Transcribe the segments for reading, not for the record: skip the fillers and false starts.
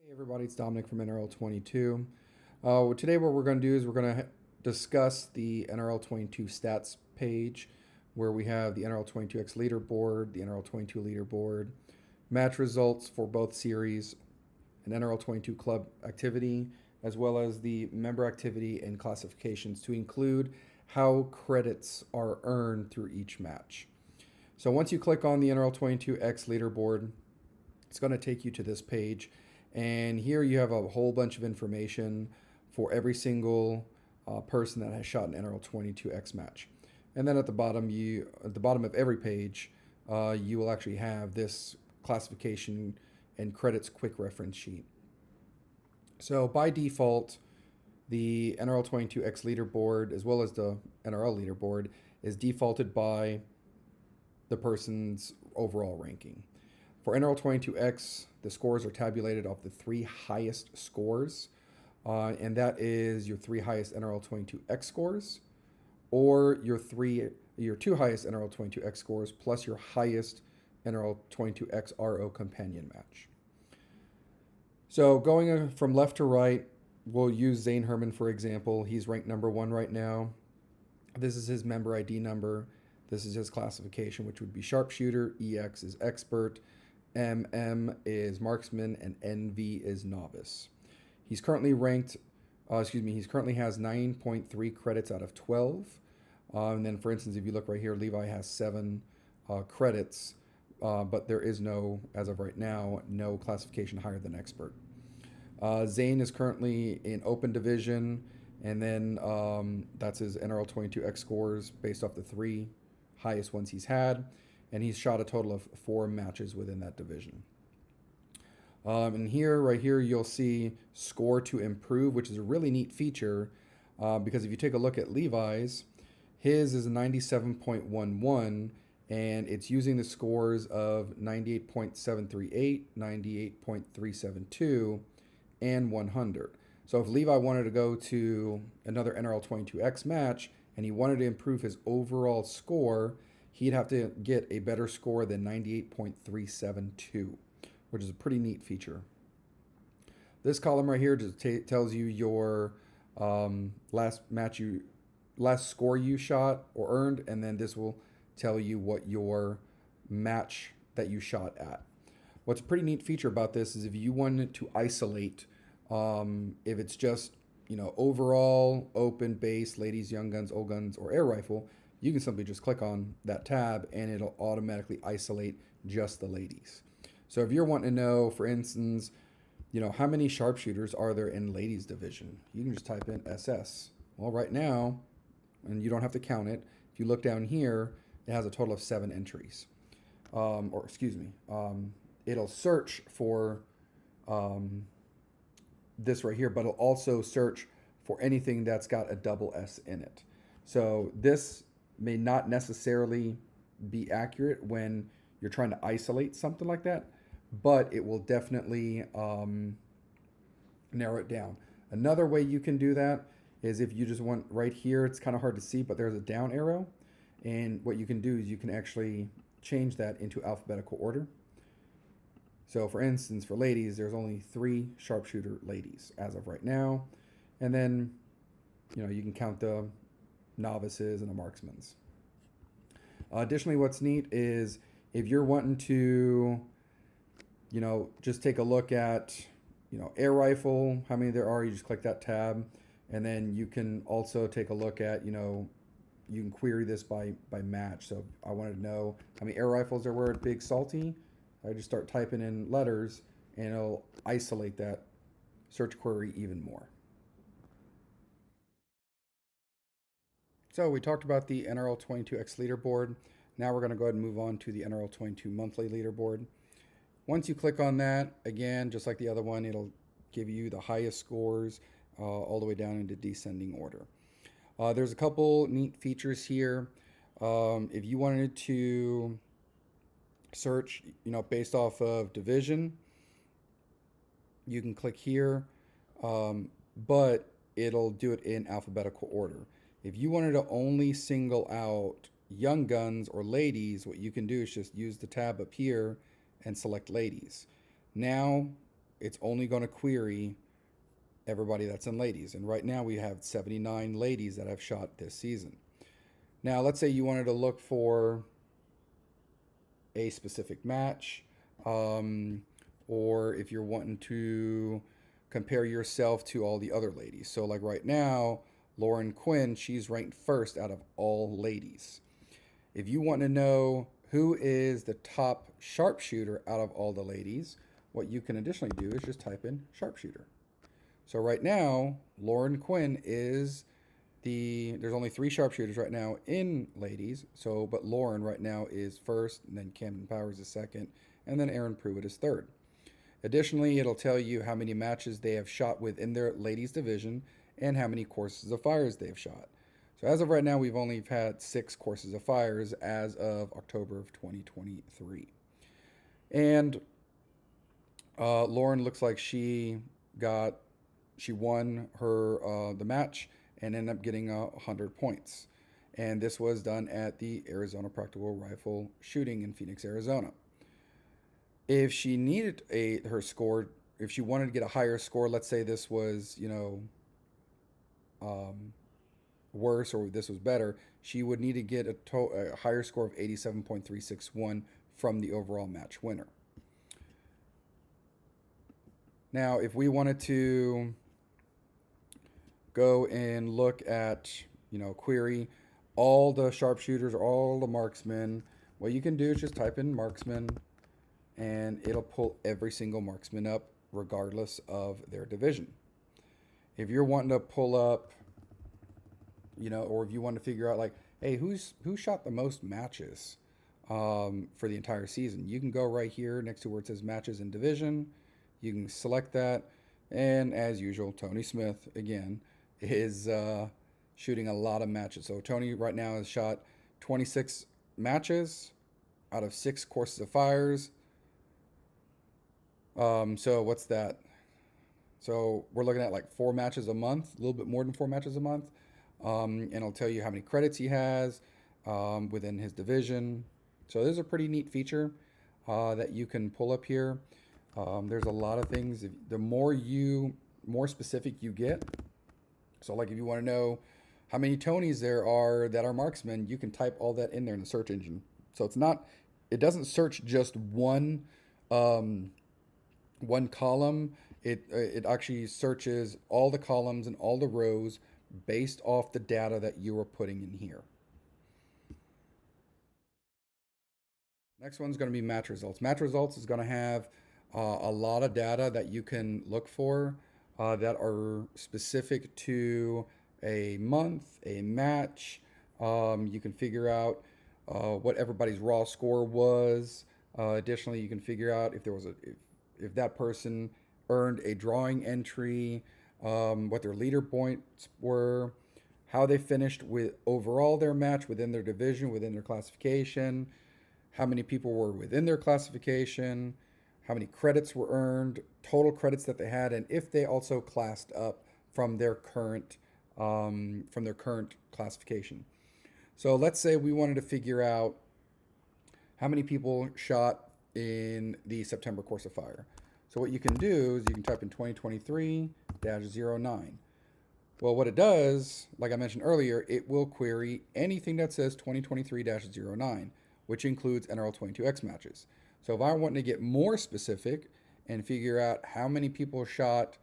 Hey everybody, it's Dominic from NRL22. Today what we're going to do is we're going to discuss the NRL22 stats page where we have the NRL22X Leaderboard, the NRL22 Leaderboard, match results for both series, an NRL22 club activity, as well as the member activity and classifications to include how credits are earned through each match. So once you click on the NRL22X Leaderboard, it's going to take you to this page. And here you have a whole bunch of information for every single person that has shot an NRL22X match. And then at the bottom of every page, you will actually have this classification and credits quick reference sheet. So by default, the NRL22X leaderboard, as well as the NRL leaderboard, is defaulted by the person's overall ranking. For NRL22X, the scores are tabulated off the three highest scores, and that is your three highest NRL22X scores, or your two highest NRL22X scores plus your highest NRL22X RO companion match. So going from left to right, we'll use Zane Herman for example. He's ranked number 1 right now. This is his member ID number. This is his classification, which would be sharpshooter. EX is expert. MM is marksman, and NV is novice. He's currently ranked, he currently has 9.3 credits out of 12. And then, for instance, if you look right here, Levi has 7 credits, but there is no, as of right now, no classification higher than expert. Zane is currently in open division, and then that's his NRL22X scores based off the 3 highest ones he's had. And he's shot a total of 4 matches within that division. And right here, you'll see score to improve, which is a really neat feature because if you take a look at Levi's, his is a 97.11, and it's using the scores of 98.738, 98.372, and 100. So if Levi wanted to go to another NRL22X match and he wanted to improve his overall score, he'd have to get a better score than 98.372, which is a pretty neat feature. This column right here just tells you your last score you shot or earned, and then this will tell you what your match that you shot at. What's a pretty neat feature about this is if you wanted to isolate, if it's just overall open base, ladies, young guns, old guns, or air rifle, you can simply just click on that tab and it'll automatically isolate just the ladies. So if you're wanting to know, for instance, how many sharpshooters are there in ladies division, you can just type in SS. Well, right now, and you don't have to count it, if you look down here, it has a total of 7 entries. It'll search for this right here, but it'll also search for anything that's got a double S in it. So this may not necessarily be accurate when you're trying to isolate something like that, but it will definitely narrow it down. Another way you can do that is if you just want right here, it's kind of hard to see, but there's a down arrow, and what you can do is you can actually change that into alphabetical order. So for instance, for ladies, there's only 3 sharpshooter ladies as of right now, and then you can count the novices and the marksmans. Additionally, what's neat is if you're wanting to, just take a look at, air rifle, how many there are, you just click that tab, and then you can also take a look at, you can query this by match. So if I wanted to know how many air rifles there were at Big Salty, I just start typing in letters and it'll isolate that search query even more. So we talked about the NRL22X leaderboard. Now we're going to go ahead and move on to the NRL22 monthly leaderboard. Once you click on that, again, just like the other one, it'll give you the highest scores all the way down into descending order. There's a couple neat features here. If you wanted to search, based off of division, you can click here, but it'll do it in alphabetical order. If you wanted to only single out young guns or ladies, what you can do is just use the tab up here and select ladies. Now it's only going to query everybody that's in ladies. And right now we have 79 ladies that have shot this season. Now, let's say you wanted to look for a specific match, or if you're wanting to compare yourself to all the other ladies. So like right now, Lauren Quinn, she's ranked first out of all ladies. If you want to know who is the top sharpshooter out of all the ladies, what you can additionally do is just type in sharpshooter. So right now, Lauren Quinn is there's only 3 sharpshooters right now in ladies. But Lauren right now is first, and then Camden Powers is second, and then Aaron Pruitt is third. Additionally, it'll tell you how many matches they have shot within their ladies division and how many courses of fires they've shot. So as of right now, we've only had 6 courses of fires as of October of 2023. And Lauren looks like she won her the match and ended up getting 100 points. And this was done at the Arizona Practical Rifle Shooting in Phoenix, Arizona. If she needed her score, if she wanted to get a higher score, let's say this was, worse or this was better, she would need to get a higher score of 87.361 from the overall match winner. Now, if we wanted to go and look at, query all the sharpshooters or all the marksmen, what you can do is just type in marksman, and it'll pull every single marksman up regardless of their division. If you're wanting to pull up, or if you want to figure out like, hey, who shot the most matches for the entire season, you can go right here next to where it says matches and division. You can select that, and as usual, Tony Smith again is shooting a lot of matches. So Tony right now has shot 26 matches out of 6 courses of fires. So what's that? So we're looking at like 4 matches a month, a little bit more than 4 matches a month. And it'll tell you how many credits he has within his division. So this is a pretty neat feature that you can pull up here. There's a lot of things. The more specific you get. So like if you want to know how many Tonys there are that are marksmen, you can type all that in there in the search engine. So it doesn't search just one column. It actually searches all the columns and all the rows based off the data that you are putting in here. Next one's going to be match results. Match results is going to have a lot of data that you can look for that are specific to a month, a match. You can figure out what everybody's raw score was. Additionally, you can figure out if that person earned a drawing entry, what their leader points were, how they finished with overall their match within their division, within their classification, how many people were within their classification, how many credits were earned, total credits that they had, and if they also classed up from their current classification. So let's say we wanted to figure out how many people shot in the September course of fire. So what you can do is you can type in 2023-09. Well, what it does, like I mentioned earlier, it will query anything that says 2023-09, which includes NRL22X matches. So if I want to get more specific and figure out how many people shot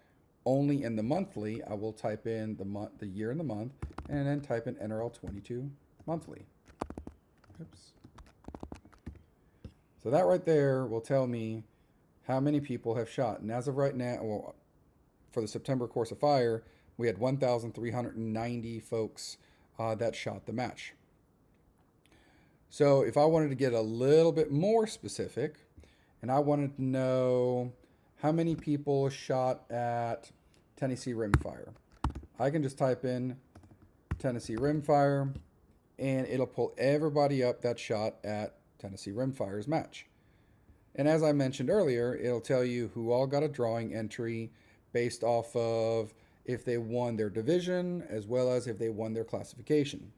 only in the monthly, I will type in the year and the month, and then type in NRL22 monthly. Oops. So that right there will tell me how many people have shot. And as of right now, for the September course of fire, we had 1,390 folks that shot the match. So if I wanted to get a little bit more specific, and I wanted to know how many people shot at Tennessee rimfire, I can just type in Tennessee rimfire, and it'll pull everybody up that shot at Tennessee rimfire's match. And as I mentioned earlier, it'll tell you who all got a drawing entry based off of if they won their division as well as if they won their classification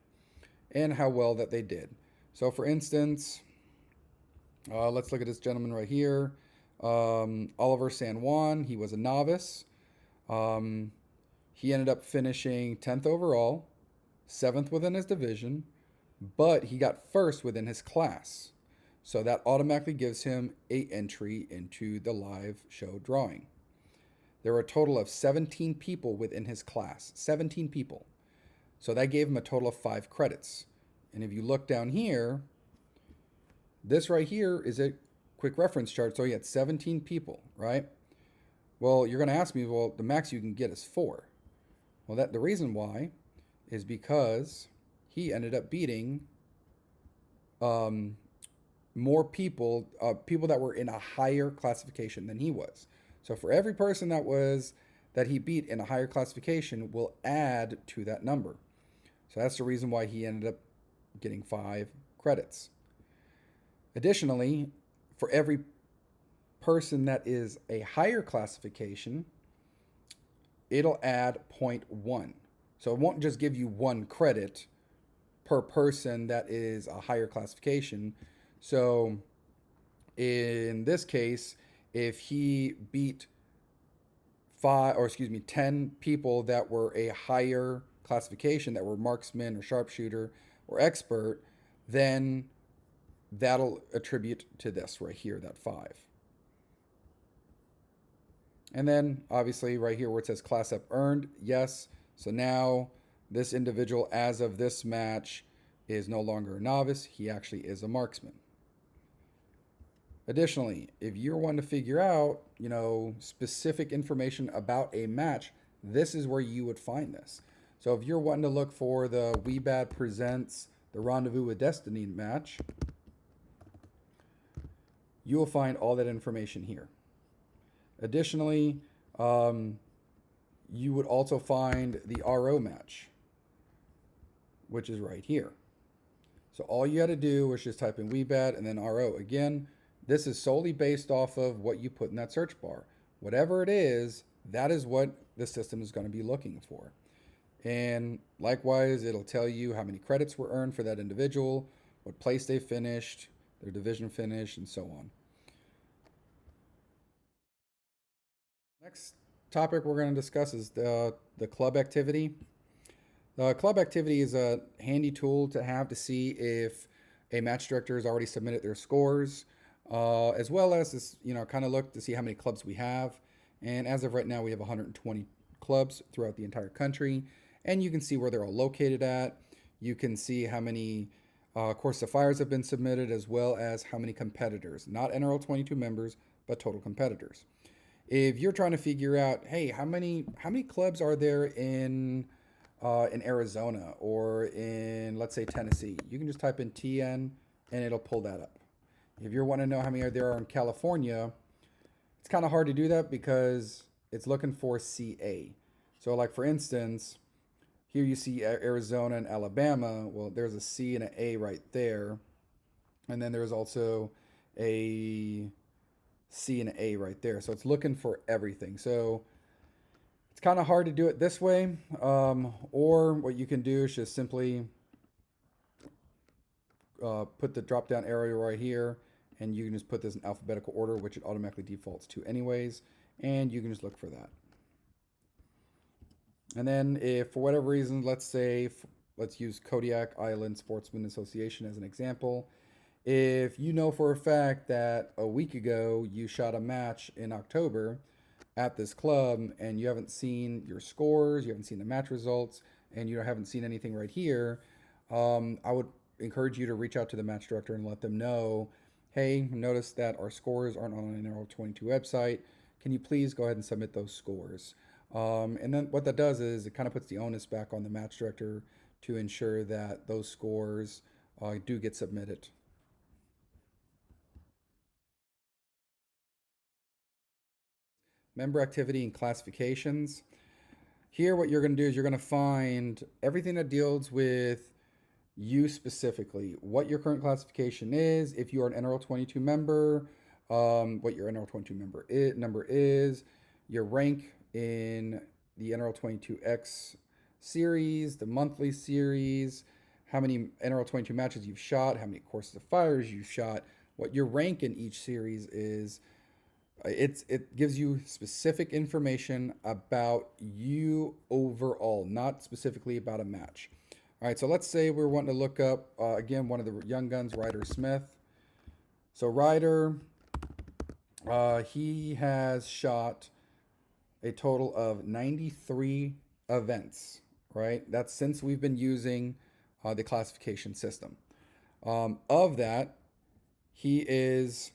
and how well that they did. So for instance, let's look at this gentleman right here. Oliver San Juan, he was a novice. He ended up finishing 10th overall, 7th within his division, but he got first within his class. So that automatically gives him an entry into the live show drawing. There were a total of 17 people within his class, 17 people. So that gave him a total of 5 credits. And if you look down here, this right here is a quick reference chart. So he had 17 people, right? Well, you're going to ask me, well, the max you can get is 4. Well, the reason why is because he ended up beating more people, people that were in a higher classification than he was. So for every person that he beat in a higher classification, will add to that number. So that's the reason why he ended up getting 5 credits. Additionally, for every person that is a higher classification, it'll add 0.1. So it won't just give you 1 credit per person that is a higher classification. So in this case, if he beat 10 people that were a higher classification, that were marksman or sharpshooter or expert, then that'll attribute to this right here, that 5. And then obviously right here where it says class up earned, yes. So now this individual, as of this match, is no longer a novice. He actually is a marksman. Additionally, if you're wanting to figure out, specific information about a match, this is where you would find this. So if you're wanting to look for the WeBad Presents the Rendezvous with Destiny match, you will find all that information here. Additionally, you would also find the RO match, which is right here. So all you had to do was just type in WeBad and then RO. Again, this is solely based off of what you put in that search bar. Whatever it is, that is what the system is going to be looking for. And likewise, it'll tell you how many credits were earned for that individual, what place they finished, their division finish, and so on. Next topic we're going to discuss is the club activity. The club activity is a handy tool to have to see if a match director has already submitted their scores, as well as this, kind of look to see how many clubs we have. And as of right now, we have 120 clubs throughout the entire country, and you can see where they're all located at. You can see how many course of fires have been submitted, as well as how many competitors, not NRL22 members, but total competitors. If you're trying to figure out, hey, how many clubs are there in Arizona or in, let's say, Tennessee, you can just type in TN and it'll pull that up. If you want to know how many there are in California, it's kind of hard to do that because it's looking for CA. So like for instance, here you see Arizona and Alabama. Well, there's a C and an A right there. And then there's also a C and an A right there. So it's looking for everything. So it's kind of hard to do it this way. Or what you can do is just simply put the drop down arrow right here, and you can just put this in alphabetical order, which it automatically defaults to anyways, and you can just look for that. And then if for whatever reason, let's use Kodiak Island Sportsman Association as an example. If you know for a fact that a week ago you shot a match in October at this club and you haven't seen your scores, you haven't seen the match results, and you haven't seen anything right here, I would encourage you to reach out to the match director and let them know, hey, notice that our scores aren't on an NRL22 website. Can you please go ahead and submit those scores? And then what that does is it kind of puts the onus back on the match director to ensure that those scores do get submitted. Member activity and classifications. Here what you're going to do is you're going to find everything that deals with you specifically, what your current classification is, if you are an NRL22 member, what your NRL22 number is, your rank in the NRL22X series, the monthly series, how many NRL22 matches you've shot, how many courses of fires you've shot, what your rank in each series is, It gives you specific information about you overall, not specifically about a match. All right, so let's say we're wanting to look up again one of the young guns, Ryder Smith. So Ryder, he has shot a total of 93 events. Right, that's since we've been using the classification system. Of that, he is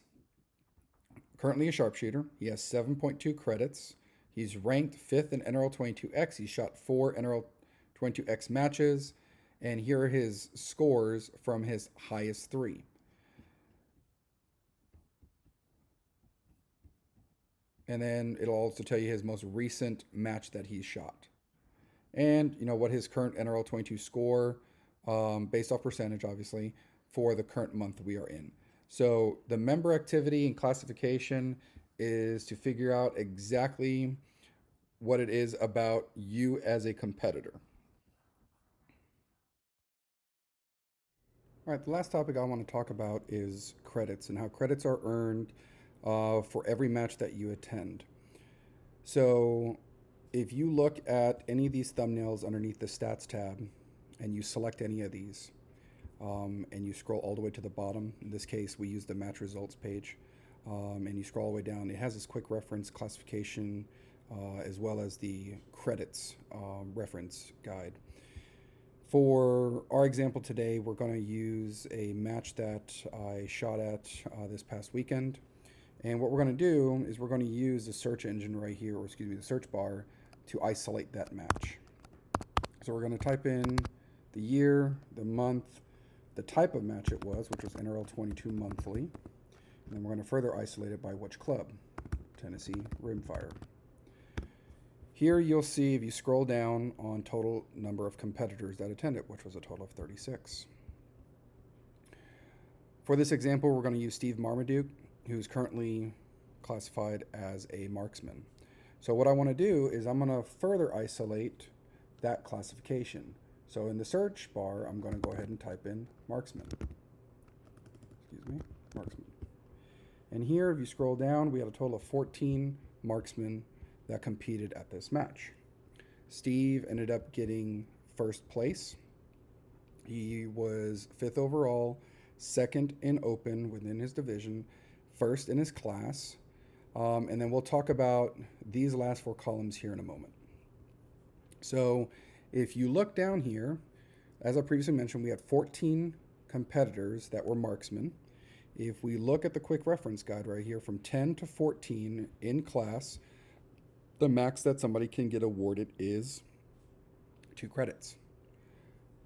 currently a sharpshooter. He has 7.2 credits. He's ranked 5th in NRL22X. He shot 4 NRL22X matches. And here are his scores from his highest 3. And then it'll also tell you his most recent match that he's shot. And, what his current NRL22 score, based off percentage, obviously, for the current month we are in. So the member activity and classification is to figure out exactly what it is about you as a competitor. All right, the last topic I want to talk about is credits and how credits are earned for every match that you attend. So if you look at any of these thumbnails underneath the stats tab and you select any of these, and you scroll all the way to the bottom, in this case we use the match results page, and you scroll all the way down, it has this quick reference classification as well as the credits reference guide. For our example today, we're going to use a match that I shot at this past weekend. And what we're going to do is we're going to use the search engine right here, or excuse me, the search bar, to isolate that match. So we're going to type in the year, the month, the type of match it was, which was NRL22 monthly. And then we're going to further isolate it by which club, Tennessee Rimfire. Here you'll see, if you scroll down, on total number of competitors that attended, which was a total of 36. For this example, we're going to use Steve Marmaduke, who's currently classified as a marksman. So what I want to do is I'm going to further isolate that classification. So in the search bar, I'm going to go ahead and type in marksman. Marksman. And here, if you scroll down, we have a total of 14 marksmen that competed at this match. Steve ended up getting first place. He was 5th overall, 2nd in open within his division, 1st in his class. And then we'll talk about these last 4 columns here in a moment. So if you look down here, as I previously mentioned, we had 14 competitors that were marksmen. If we look at the quick reference guide right here, from 10 to 14 in class, the max that somebody can get awarded is 2 credits.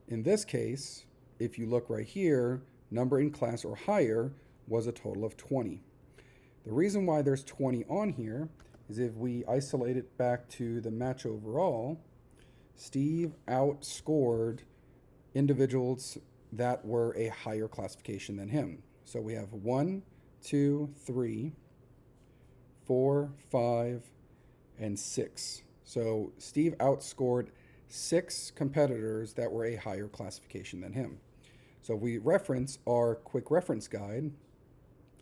In this case, if you look right here, number in class or higher was a total of 20. The reason why there's 20 on here is if we isolate it back to the match overall, Steve outscored individuals that were a higher classification than him. So we have 1, 2, 3, 4, 5, and 6. So Steve outscored 6 competitors that were a higher classification than him. So if we reference our quick reference guide,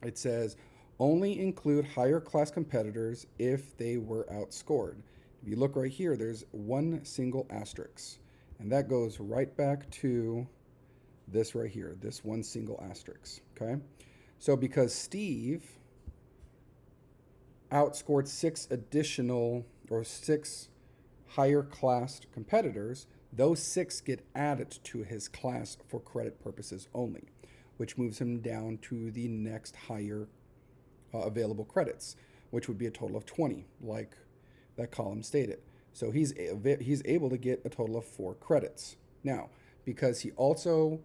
it says only include higher class competitors if they were outscored. If you look right here, there's one single asterisk, and that goes right back to this right here, this one single asterisk, okay? So because Steve outscored 6 additional or 6 higher classed competitors, those 6 get added to his class for credit purposes only, which moves him down to the next higher available credits, which would be a total of 20, like that column stated. So he's able to get a total of 4 credits. Now, because he also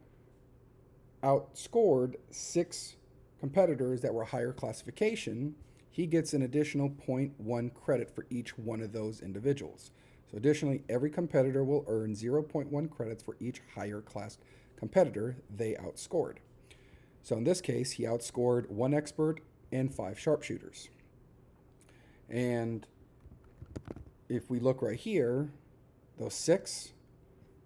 outscored 6 competitors that were higher classification, he gets an additional 0.1 credit for each one of those individuals. So additionally, every competitor will earn 0.1 credits for each higher class competitor they outscored. So in this case, he outscored 1 expert and 5 sharpshooters. And if we look right here, those 6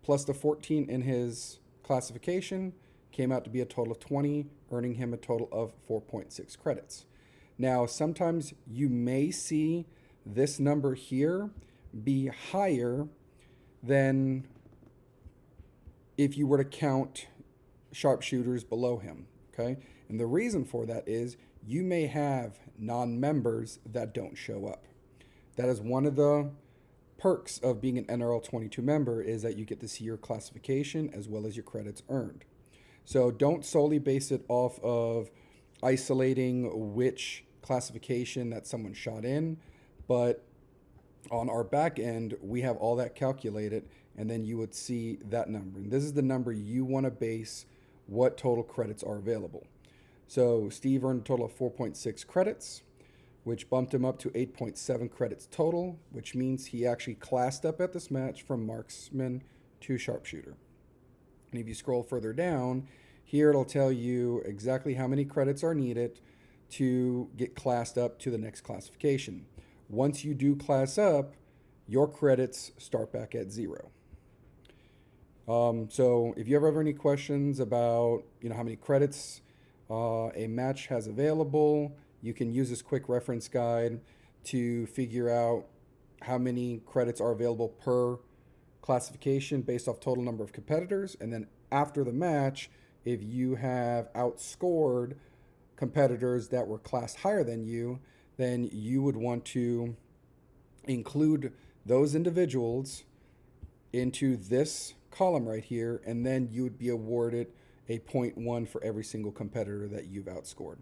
plus the 14 in his classification came out to be a total of 20, earning him a total of 4.6 credits. Now, sometimes you may see this number here be higher than if you were to count sharpshooters below him, okay? And the reason for that is you may have non-members that don't show up. That is one of the perks of being an NRL22 member, is that you get to see your classification as well as your credits earned. So don't solely base it off of isolating which classification that someone shot in, but on our back end, we have all that calculated, and then you would see that number. And this is the number you want to base what total credits are available. So Steve earned a total of 4.6 credits, which bumped him up to 8.7 credits total, which means he actually classed up at this match from marksman to sharpshooter. And if you scroll further down, here it'll tell you exactly how many credits are needed to get classed up to the next classification. Once you do class up, your credits start back at 0. So if you ever have any questions about how many credits a match has available, you can use this quick reference guide to figure out how many credits are available per classification based off total number of competitors. And then after the match, if you have outscored competitors that were classed higher than you, then you would want to include those individuals into this column right here, and then you would be awarded a 0.1 for every single competitor that you've outscored.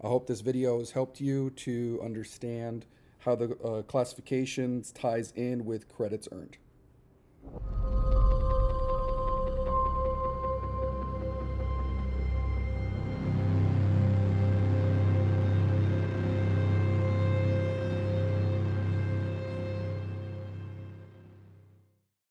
I hope this video has helped you to understand how the classifications ties in with credits earned.